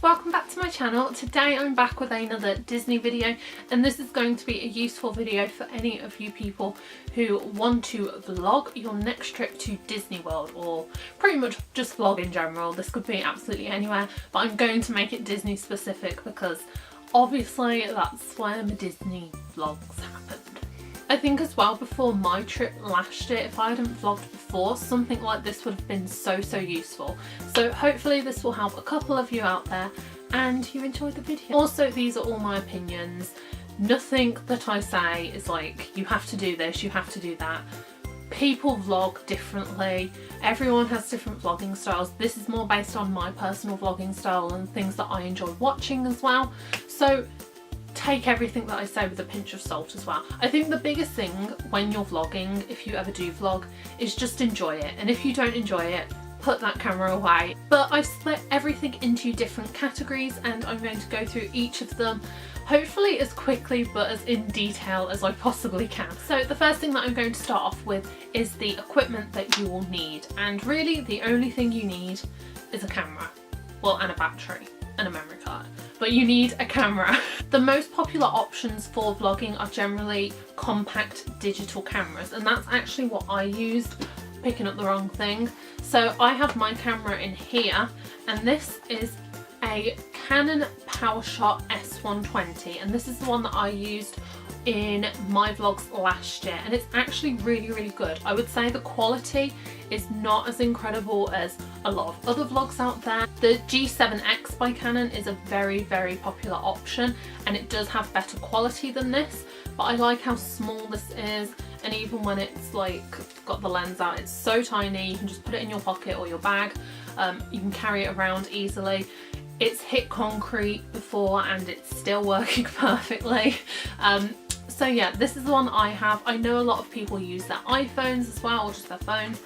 welcome back to my channel. Today I'm back with another Disney video, and this is going to be a useful video for any of you people who want to vlog your next trip to Disney World, or pretty much just vlog in general. This could be absolutely anywhere, but I'm going to make it Disney specific because obviously that's where my Disney vlogs happened. I think as well, before my trip last year, if I hadn't vlogged before, something like this would have been so useful. So hopefully this will help a couple of you out there and you enjoyed the video. Also, these are all my opinions. Nothing that I say is like, you have to do this, you have to do that. People vlog differently. Everyone has different vlogging styles. This is more based on my personal vlogging style and things that I enjoy watching as well. So take everything that I say with a pinch of salt as well. I think the biggest thing when you're vlogging, if you ever do vlog, is just enjoy it. And if you don't enjoy it, put that camera away. But I've split everything into different categories and I'm going to go through each of them, hopefully as quickly but as in detail as I possibly can. So the first thing that I'm going to start off with is the equipment that you will need. And really the only thing you need is a camera. Well, and a battery and a memory card. But you need a camera. The most popular options for vlogging are generally compact digital cameras, and that's actually what I used. Picking up the wrong thing. So I have my camera in here, and this is a Canon Powershot S120, and this is the one that I used in my vlogs last year, and it's actually really good. I would say the quality is not as incredible as a lot of other vlogs out there. The G7X by Canon is a very popular option, and it does have better quality than this, but I like how small this is, and even when it's like got the lens out, it's so tiny. You can just put it in your pocket or your bag. You can carry it around easily. It's hit concrete before and it's still working perfectly. So yeah, this is the one I have. I know a lot of people use their iPhones as well, or just their phones,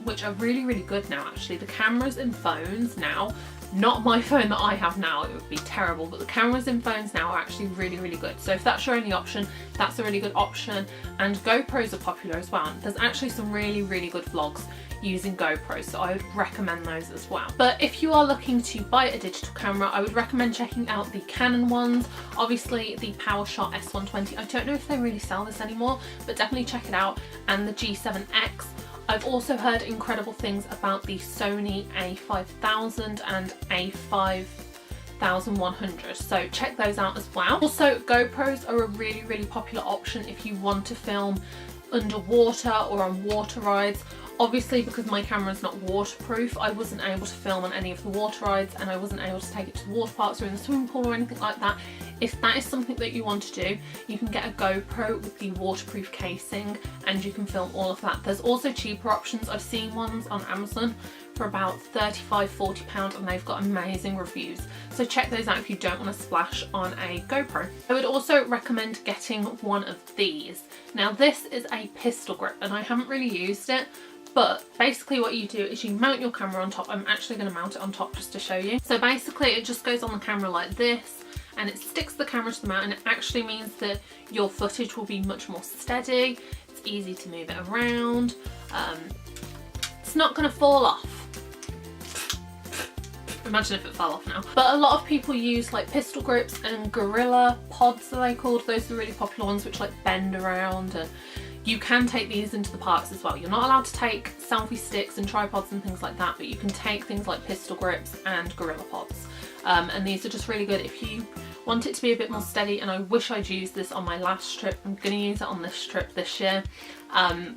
which are really good now actually. The cameras in phones now, not my phone that I have now, it would be terrible, but the cameras in phones now are actually really good. So if that's your only option, that's a really good option. And GoPros are popular as well. There's actually some really good vlogs using GoPro, so I would recommend those as well. But if you are looking to buy a digital camera, I would recommend checking out the Canon ones. Obviously the Powershot S120, I don't know if they really sell this anymore, but definitely check it out, and the G7X. I've also heard incredible things about the Sony A5000 and A5100, so check those out as well. Also, GoPros are a really popular option if you want to film underwater or on water rides. Obviously, because my camera is not waterproof, I wasn't able to film on any of the water rides, and I wasn't able to take it to the water parks or in the swimming pool or anything like that. If that is something that you want to do, you can get a GoPro with the waterproof casing and you can film all of that. There's also cheaper options. I've seen ones on Amazon for about £35–40 and they've got amazing reviews. So check those out if you don't want to splash on a GoPro. I would also recommend getting one of these. Now this is a pistol grip and I haven't really used it, but basically what you do is you mount your camera on top. I'm actually going to mount it on top just to show you. So basically it just goes on the camera like this, and it sticks the camera to the mount, and it actually means that your footage will be much more steady. It's easy to move it around. It's not going to fall off. Imagine if it fell off now. But a lot of people use like pistol grips and gorilla pods, are they called? Those are really popular ones which like bend around, and you can take these into the parks as well. You're not allowed to take selfie sticks and tripods and things like that, but you can take things like pistol grips and gorilla pods. And these are just really good if you want it to be a bit more steady, and I wish I'd used this on my last trip. I'm going to use it on this trip this year. But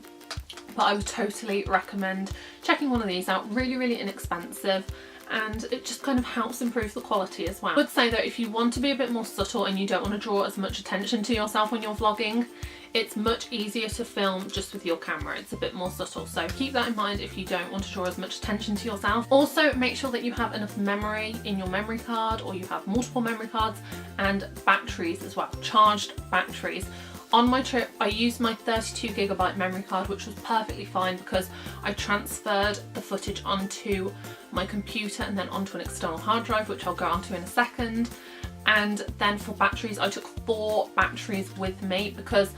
I would totally recommend checking one of these out. Really inexpensive, and it just kind of helps improve the quality as well. I would say that if you want to be a bit more subtle and you don't want to draw as much attention to yourself when you're vlogging, it's much easier to film just with your camera. It's a bit more subtle, so keep that in mind if you don't want to draw as much attention to yourself. Also, make sure that you have enough memory in your memory card, or you have multiple memory cards, and batteries as well, charged batteries. On my trip, I used my 32GB memory card, which was perfectly fine because I transferred the footage onto my computer and then onto an external hard drive, which I'll go onto in a second. And then for batteries, I took 4 batteries with me because,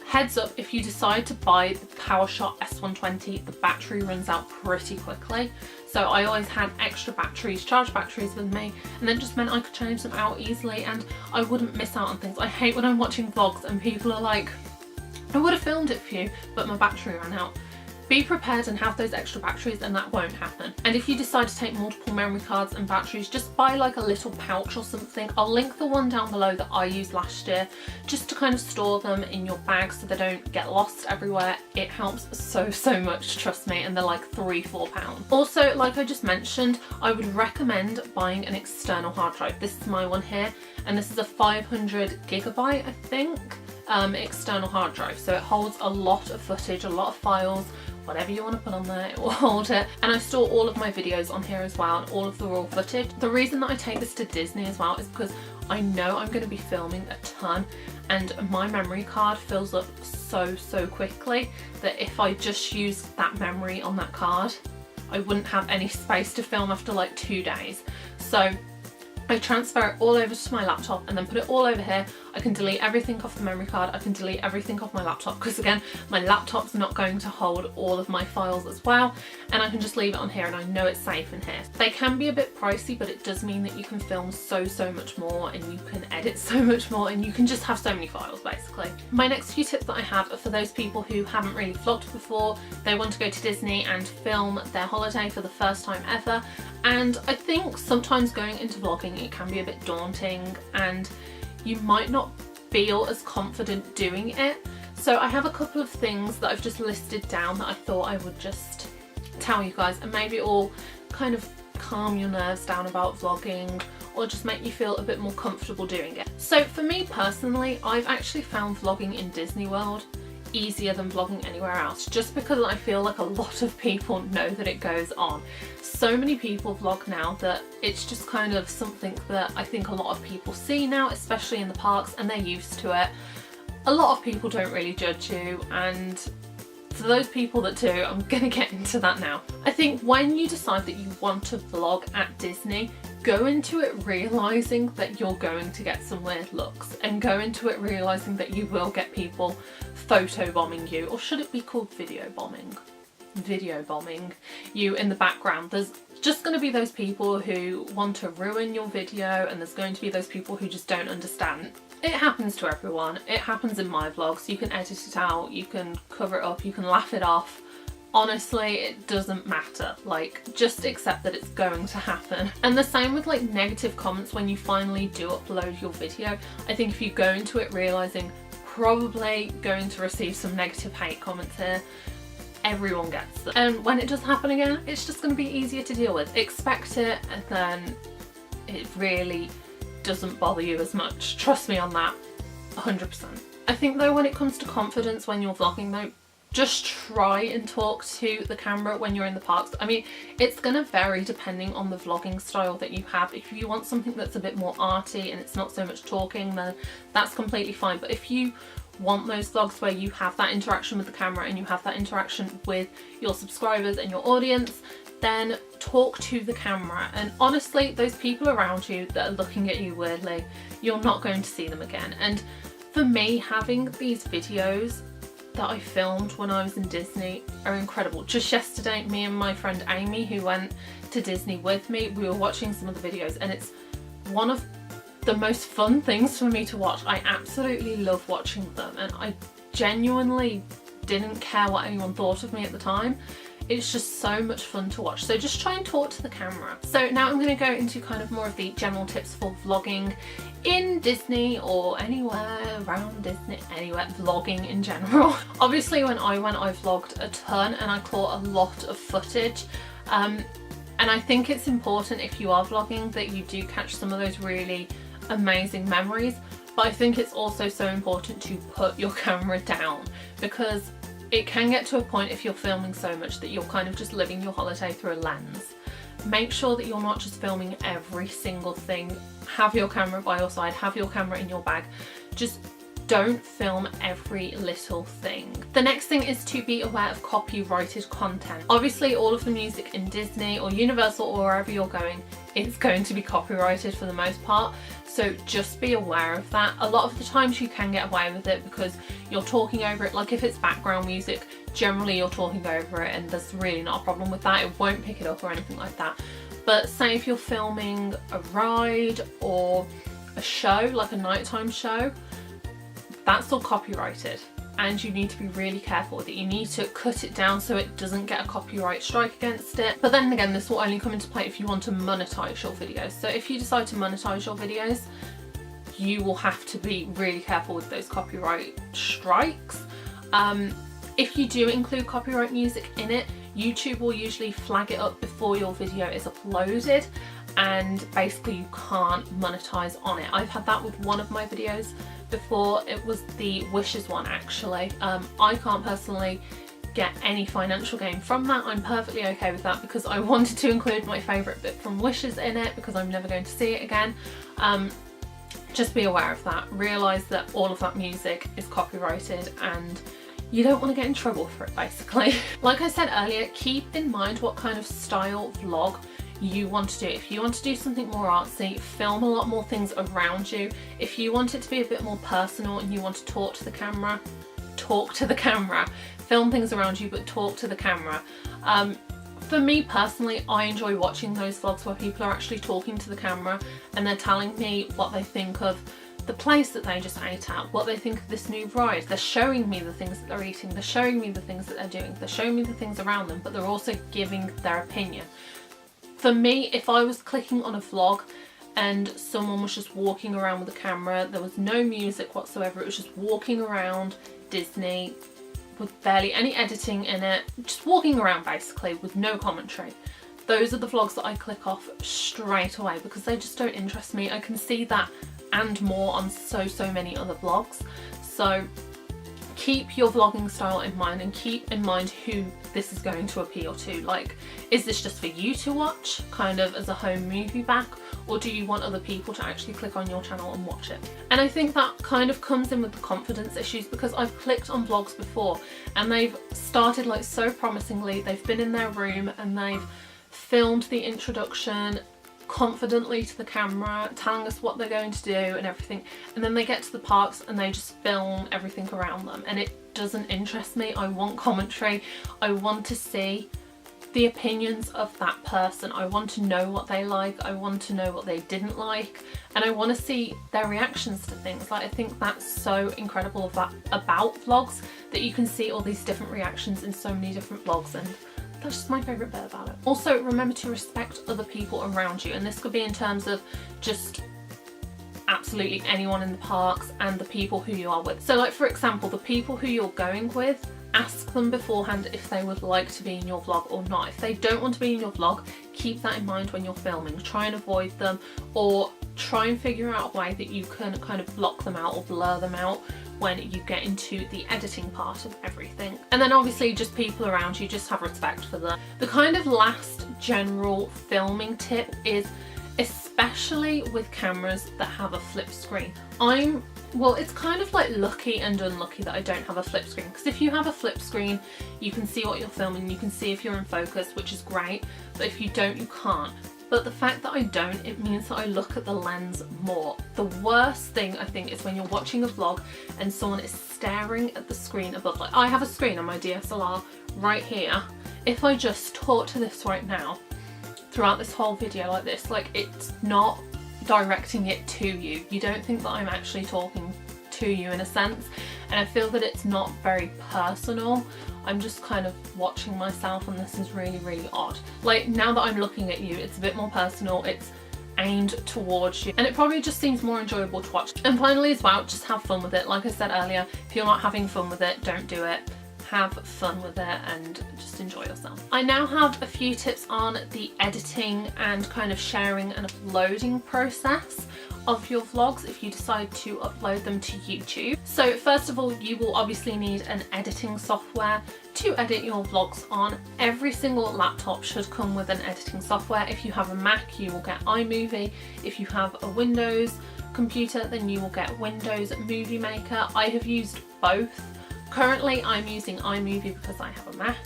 heads up, if you decide to buy the Powershot S120, the battery runs out pretty quickly. so I always had extra batteries, charged batteries with me, and that just meant I could change them out easily and I wouldn't miss out on things. I hate when I'm watching vlogs and people are like, I would have filmed it for you, but my battery ran out. Be prepared and have those extra batteries, and that won't happen. And if you decide to take multiple memory cards and batteries, just buy like a little pouch or something. I'll link the one down below that I used last year, just to kind of store them in your bag so they don't get lost everywhere. It helps so much, trust me, and they're like £3-4. Also, like I just mentioned, I would recommend buying an external hard drive. This is my one here, and this is a 500GB, I think, external hard drive. So it holds a lot of footage, a lot of files, whatever you want to put on there, it will hold it. And I store all of my videos on here as well, and all of the raw footage. The reason that I take this to Disney as well is because I know I'm going to be filming a ton, and my memory card fills up so quickly that if I just use that memory on that card, I wouldn't have any space to film after like 2 days. So I transfer it all over to my laptop and then put it all over here. I can delete everything off the memory card, I can delete everything off my laptop, because again, my laptop's not going to hold all of my files as well, and I can just leave it on here and I know it's safe in here. They can be a bit pricey, but it does mean that you can film so much more, and you can edit so much more, and you can just have so many files basically. My next few tips that I have are for those people who haven't really vlogged before. They want to go to Disney and film their holiday for the first time ever, and I think sometimes going into vlogging it can be a bit daunting and you might not feel as confident doing it. So I have a couple of things that I've just listed down that I thought I would just tell you guys, and maybe it will kind of calm your nerves down about vlogging, or just make you feel a bit more comfortable doing it. So for me personally, I've actually found vlogging in Disney World easier than vlogging anywhere else, just because I feel like a lot of people know that it goes on. So many people vlog now that it's just kind of something that I think a lot of people see now, especially in the parks, and they're used to it. A lot of people don't really judge you, and for those people that do, I'm gonna get into that now. I think when you decide that you want to vlog at Disney, go into it realising that you're going to get some weird looks, and go into it realising that you will get people photo bombing you, or should it be called video bombing? Video bombing you in the background. There's just going to be those people who want to ruin your video, and there's going to be those people who just don't understand. It happens to everyone. It happens in my vlogs. You can edit it out, you can cover it up, you can laugh it off. Honestly, it doesn't matter. Like, just accept that it's going to happen. And the same with like negative comments when you finally do upload your video. I think if you go into it realising probably going to receive some negative hate comments here, everyone gets them. And when it does happen again, it's just going to be easier to deal with. Expect it, and then it really doesn't bother you as much. Trust me on that, 100%. I think though, when it comes to confidence when you're vlogging though, just try and talk to the camera when you're in the parks. I mean, it's going to vary depending on the vlogging style that you have. If you want something that's a bit more arty and it's not so much talking, then that's completely fine. But if you want those vlogs where you have that interaction with the camera and you have that interaction with your subscribers and your audience, then talk to the camera. And honestly, those people around you that are looking at you weirdly, you're not going to see them again. And for me, having these videos that I filmed when I was in Disney are incredible. Just yesterday, me and my friend Amy, who went to Disney with me, we were watching some of the videos, and it's one of the most fun things for me to watch. I absolutely love watching them, and I genuinely didn't care what anyone thought of me at the time. It's just so much fun to watch. So just try and talk to the camera. So now I'm going to go into kind of more of the general tips for vlogging in Disney, or anywhere around Disney, anywhere, vlogging in general. Obviously when I went, I vlogged a ton and I caught a lot of footage. And I think it's important, if you are vlogging, that you do catch some of those really amazing memories. But I think it's also so important to put your camera down, because it can get to a point, if you're filming so much, that you're kind of just living your holiday through a lens. Make sure that you're not just filming every single thing. Have your camera by your side, have your camera in your bag. Just don't film every little thing. The next thing is to be aware of copyrighted content. Obviously all of the music in Disney or Universal or wherever you're going, it's going to be copyrighted for the most part. So just be aware of that. A lot of the times you can get away with it because you're talking over it. Like if it's background music, generally you're talking over it and there's really not a problem with that. It won't pick it up or anything like that. But say if you're filming a ride or a show, like a nighttime show, that's all copyrighted. And you need to be really careful with it. You need to cut it down so it doesn't get a copyright strike against it. But then again, this will only come into play if you want to monetize your videos. So if you decide to monetize your videos, you will have to be really careful with those copyright strikes. If you do include copyright music in it, YouTube will usually flag it up before your video is uploaded, and basically you can't monetize on it. I've had that with one of my videos before. It was the wishes one actually. I can't personally get any financial gain from that. I'm perfectly okay with that because I wanted to include my favourite bit from wishes in it because I'm never going to see it again. Just be aware of that. Realise that all of that music is copyrighted and you don't want to get in trouble for it basically. Like I said earlier, keep in mind what kind of style vlog you want to do. If you want to do something more artsy, film a lot more things around you. If you want it to be a bit more personal and you want to talk to the camera, talk to the camera. Film things around you but talk to the camera. For me personally, I enjoy watching those vlogs where people are actually talking to the camera and they're telling me what they think of the place that they just ate at, what they think of this new ride. They're showing me the things that they're eating, they're showing me the things that they're doing, they're showing me the things around them, but they're also giving their opinion. For me, if I was clicking on a vlog and someone was just walking around with a camera, there was no music whatsoever, it was just walking around Disney with barely any editing in it, just walking around basically with no commentary. Those are the vlogs that I click off straight away because they just don't interest me. I can see that and more on so many other vlogs. So keep your vlogging style in mind and keep in mind who this is going to appeal to. Like, is this just for you to watch, kind of as a home movie back, or do you want other people to actually click on your channel and watch it? And I think that kind of comes in with the confidence issues because I've clicked on vlogs before and they've started like so promisingly, they've been in their room and they've filmed the introduction confidently to the camera, telling us what they're going to do and everything, and then they get to the parks and they just film everything around them, and it doesn't interest me. I want commentary. I want to see the opinions of that person. I want to know what they like, I want to know what they didn't like, and I want to see their reactions to things. Like, I think that's so incredible about vlogs, that you can see all these different reactions in so many different vlogs, and that's just my favourite bit about it. Also, remember to respect other people around you, and this could be in terms of just absolutely anyone in the parks and the people who you are with. So like, for example, the people who you're going with, ask them beforehand if they would like to be in your vlog or not. If they don't want to be in your vlog, keep that in mind when you're filming. Try and avoid them, or try and figure out a way that you can kind of block them out or blur them out when you get into the editing part of everything. And then obviously just people around you, just have respect for them. The kind of last general filming tip is, especially with cameras that have a flip screen. Well, it's kind of like lucky and unlucky that I don't have a flip screen, because if you have a flip screen, you can see what you're filming, you can see if you're in focus, which is great, but if you don't, you can't. But the fact that I don't, it means that I look at the lens more. The worst thing, I think, is when you're watching a vlog and someone is staring at the screen above. Like, I have a screen on my DSLR right here. If I just talk to this right now, throughout this whole video like this, like, it's not directing it to you. You don't think that I'm actually talking to you in a sense, and I feel that it's not very personal. I'm just kind of watching myself, and this is really odd. Like, now that I'm looking at you, it's a bit more personal, it's aimed towards you, and it probably just seems more enjoyable to watch. And finally as well, just have fun with it. Like I said earlier, if you're not having fun with it, don't do it. Have fun with it and just enjoy yourself. I now have a few tips on the editing and kind of sharing and uploading process of your vlogs if you decide to upload them to YouTube. So first of all, you will obviously need an editing software to edit your vlogs on. Every single laptop should come with an editing software. If you have a Mac, you will get iMovie. If you have a Windows computer, then you will get Windows Movie Maker. I have used both. Currently I'm using iMovie because I have a Mac,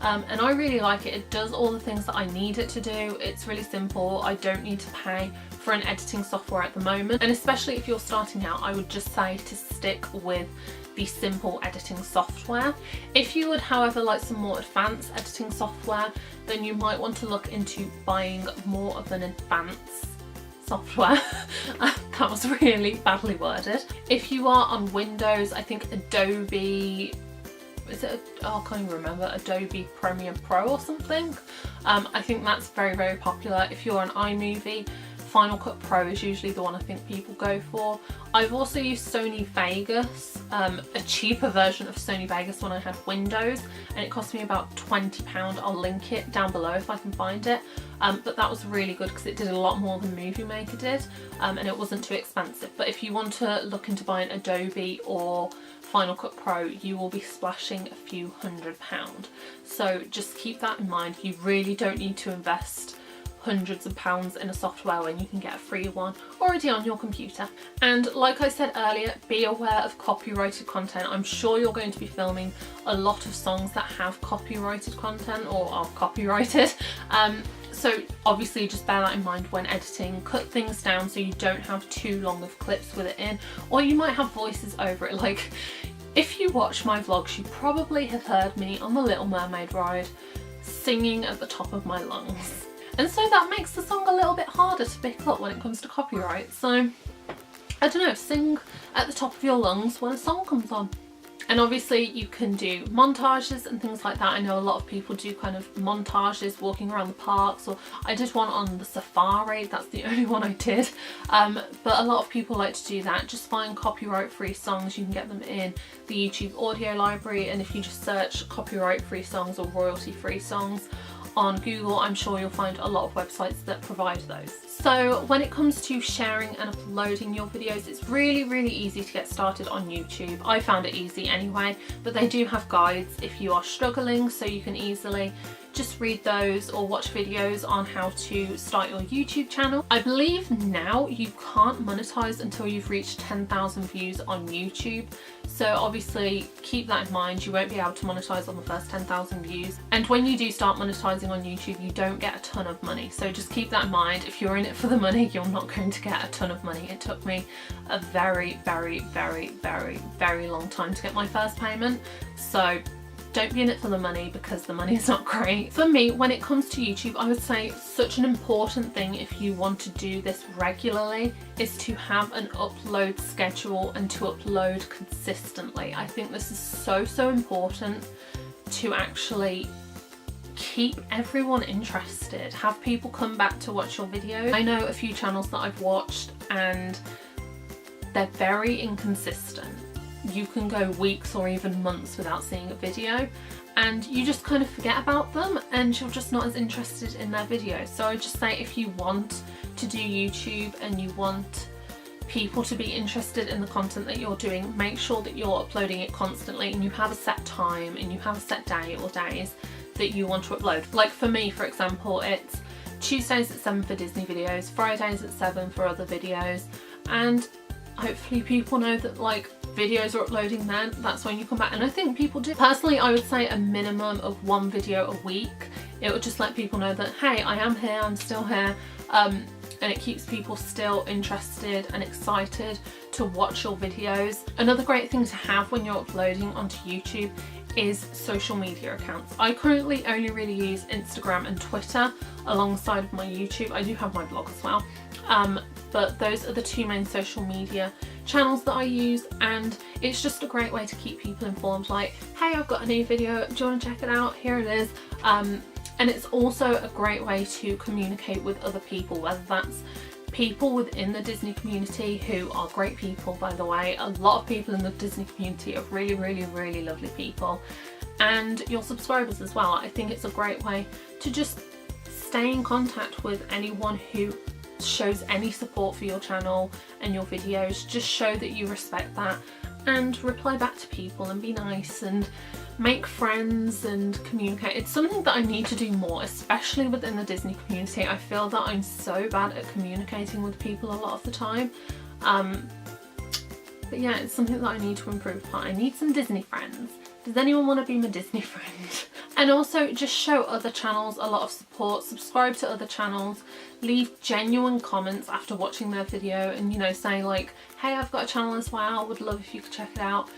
and I really like it. It does all the things that I need it to do. It's really simple. I don't need to pay for an editing software at the moment, and especially if you're starting out, I would just say to stick with the simple editing software. If you would, however, like some more advanced editing software, then you might want to look into buying more of an advanced software. That was really badly worded. If you are on Windows, I think Adobe, I can't even remember, Adobe Premiere Pro or something. I think that's very, very popular. If you're on iMovie, Final Cut Pro is usually the one I think people go for. I've also used Sony Vegas, a cheaper version of Sony Vegas when I had Windows, and it cost me about £20. I'll link it down below if I can find it. But that was really good because it did a lot more than Movie Maker did, and it wasn't too expensive. But if you want to look into buying Adobe or Final Cut Pro, you will be splashing a few £100. So just keep that in mind. You really don't need to invest hundreds of pounds in a software when you can get a free one already on your computer. And like I said earlier, be aware of copyrighted content. I'm sure you're going to be filming a lot of songs that have copyrighted content or are copyrighted. So obviously just bear that in mind when editing. Cut things down so you don't have too long of clips with it in, or you might have voices over it. Like if you watch my vlogs, you probably have heard me on the Little Mermaid ride singing at the top of my lungs. And so that makes the song a little bit harder to pick up when it comes to copyright. So, I don't know, sing at the top of your lungs when a song comes on. And obviously you can do montages and things like that. I know a lot of people do kind of montages walking around the parks, or I did one on the safari, that's the only one I did. But a lot of people like to do that. Just find copyright free songs, you can get them in the YouTube audio library, and if you just search copyright free songs or royalty free songs on Google, I'm sure you'll find a lot of websites that provide those. So when it comes to sharing and uploading your videos, it's really, really easy to get started on YouTube. I found it easy anyway, but they do have guides if you are struggling, so you can easily just read those or watch videos on how to start your YouTube channel. I believe now you can't monetize until you've reached 10,000 views on YouTube. So obviously keep that in mind, you won't be able to monetize on the first 10,000 views. And when you do start monetizing on YouTube, you don't get a ton of money. So just keep that in mind. If you're in it for the money, you're not going to get a ton of money. It took me a very, very, very, very, very long time to get my first payment. So don't be in it for the money, because the money is not great. For me, when it comes to YouTube, I would say such an important thing if you want to do this regularly is to have an upload schedule and to upload consistently. I think this is so, so important to actually keep everyone interested, have people come back to watch your videos. I know a few channels that I've watched and they're very inconsistent. You can go weeks or even months without seeing a video, and you just kind of forget about them and you're just not as interested in their videos. So I just say, if you want to do YouTube and you want people to be interested in the content that you're doing, make sure that you're uploading it constantly and you have a set time and you have a set day or days that you want to upload. Like for me, for example, it's Tuesdays at 7 for Disney videos, Fridays at 7 for other videos, and hopefully people know that like videos are uploading then, that's when you come back. And I think people do. Personally, I would say a minimum of one video a week. It would just let people know that, hey, I am here, I'm still here, and it keeps people still interested and excited to watch your videos. Another great thing to have when you're uploading onto YouTube is social media accounts. I currently only really use Instagram and Twitter alongside of my YouTube. I do have my blog as well, but those are the two main social media channels that I use, and it's just a great way to keep people informed, like, hey, I've got a new video, do you want to check it out? Here it is. And it's also a great way to communicate with other people, whether that's people within the Disney community, who are great people, by the way. A lot of people in the Disney community are really, really, really lovely people, and your subscribers as well. I think it's a great way to just stay in contact with anyone who shows any support for your channel and your videos. Just show that you respect that and reply back to people and be nice and make friends and communicate. It's something that I need to do more, especially within the Disney community. I feel that I'm so bad at communicating with people a lot of the time. But yeah, it's something that I need to improve upon. I need some Disney friends. Does anyone want to be my Disney friend? And also just show other channels a lot of support, subscribe to other channels, leave genuine comments after watching their video and, you know, say like, hey, I've got a channel as well, would love if you could check it out.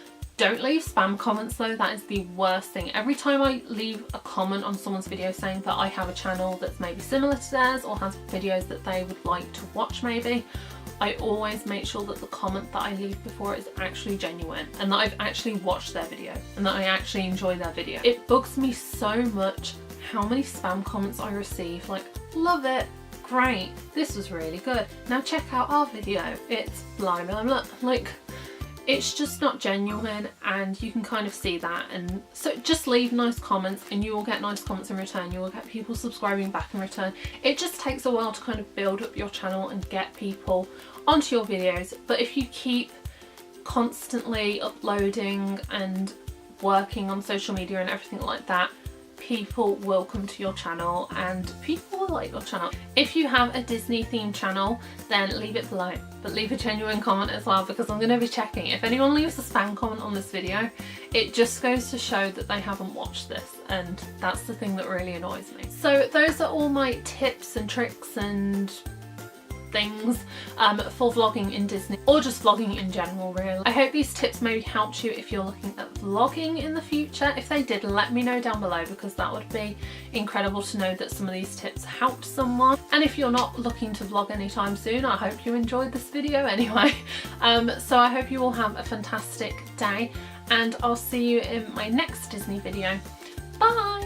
Don't leave spam comments though, that is the worst thing. Every time I leave a comment on someone's video saying that I have a channel that's maybe similar to theirs or has videos that they would like to watch maybe, I always make sure that the comment that I leave before is actually genuine and that I've actually watched their video and that I actually enjoy their video. It bugs me so much how many spam comments I receive, like, love it, great, this was really good, now check out our video, it's blah blah blah. Like, it's just not genuine, and you can kind of see that. And so just leave nice comments and you will get nice comments in return. You will get people subscribing back in return. It just takes a while to kind of build up your channel and get people onto your videos, but if you keep constantly uploading and working on social media and everything like that, people will come to your channel and people will like your channel. If you have a Disney themed channel, then leave it below, but leave a genuine comment as well, because I'm going to be checking. If anyone leaves a spam comment on this video, it just goes to show that they haven't watched this, and that's the thing that really annoys me. So those are all my tips and tricks and things for vlogging in Disney, or just vlogging in general really. I hope these tips maybe helped you if you're looking at vlogging in the future. If they did, let me know down below, because that would be incredible to know that some of these tips helped someone. And if you're not looking to vlog anytime soon, I hope you enjoyed this video anyway. So I hope you all have a fantastic day, and I'll see you in my next Disney video. Bye!